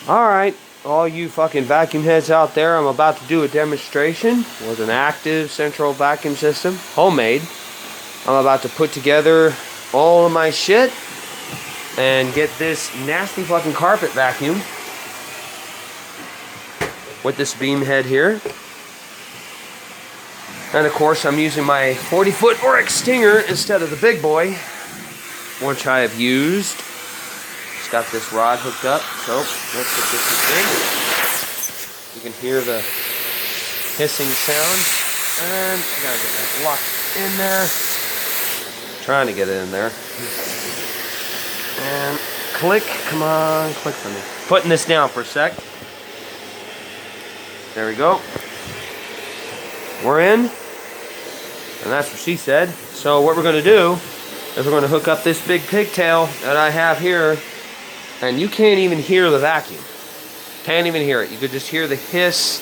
Alright, all you fucking vacuum heads out there, I'm about to do a demonstration with an active central vacuum system, homemade. I'm about to put together all of my shit and get this nasty fucking carpet vacuum with this beam head here. And of course I'm using my 40-foot Oryx Stinger instead of the big boy, which I have used. It's got this rod hooked up, so let's get this thing. You can hear the hissing sound, and I gotta get that locked in there. Trying to get it in there. And click, come on, click for me. Putting this down for a sec. There we go. We're in, and that's what she said. So what we're gonna do is we're gonna hook up this big pigtail that I have here. And you can't even hear the vacuum. Can't even hear it. You could just hear the hiss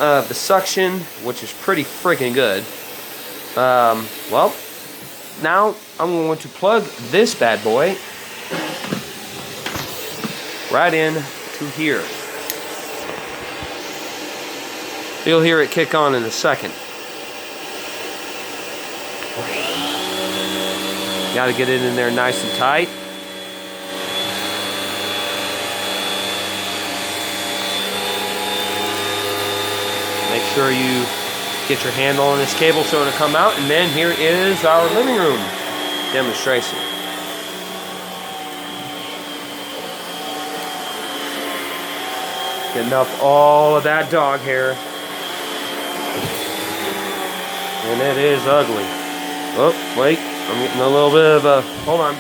of the suction, which is pretty freaking good. Well, now I'm going to plug this bad boy right in to here. You'll hear it kick on in a second. Got to get it in there nice and tight. Make sure you get your handle on this cable so it'll come out, and then here is our living room demonstration. Getting up all of that dog hair. And it is ugly. Oh, wait, I'm getting a little bit of a, hold on.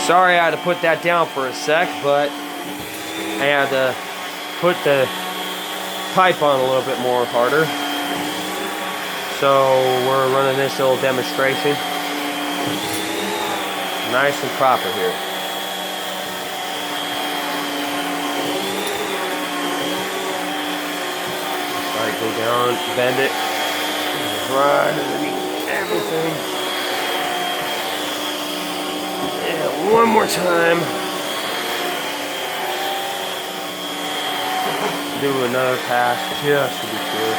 Sorry I had to put that down for a sec, but I had to put the pipe on a little bit more harder. So we're running this little demonstration. Nice and proper here. Try to go down, bend it, right underneath everything. One more time. Do another pass just to be sure.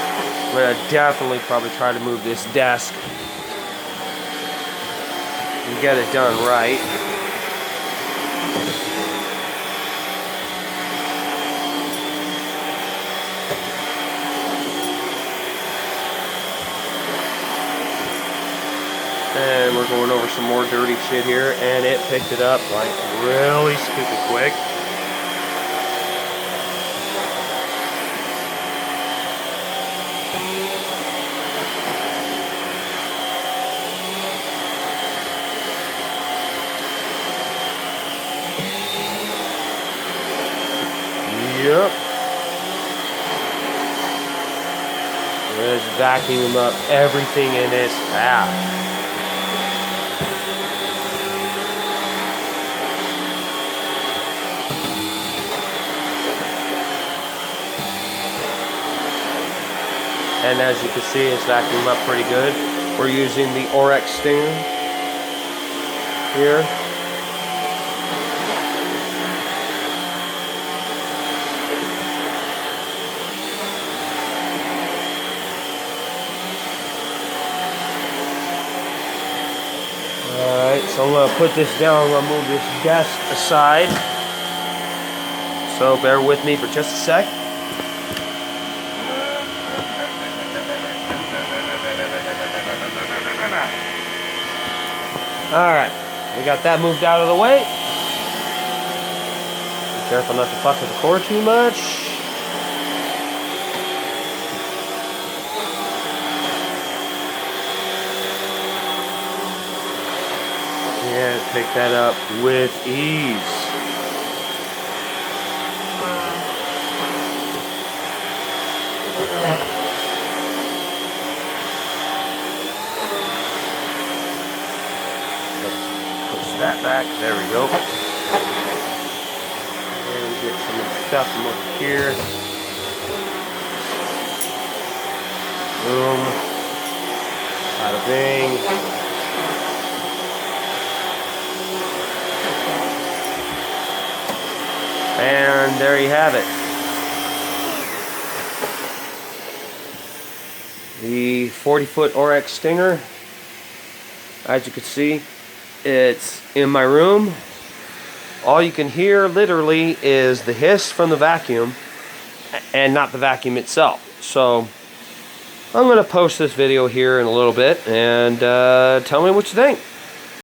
But I definitely probably try to move this desk and get it done right. And we're going over some more dirty shit here, and it picked it up like really stupid quick. Yep. Let's vacuum up everything in this path. And as you can see, it's vacuuming up pretty good. We're using the Oryx Stinger here. Alright, so I'm going to put this down. I'm going to move this desk aside. So bear with me for just a sec. Alright, we got that moved out of the way. Be careful not to fuck with the cord too much. Yeah, pick that up with ease. That back, there we go. And get some of the stuff from over here. Boom. Bada bing. And there you have it. The 40-foot Orex Stinger. As you can see, it's in my room. All you can hear literally is the hiss from the vacuum and not the vacuum itself. So I'm going to post this video here in a little bit and tell me what you think.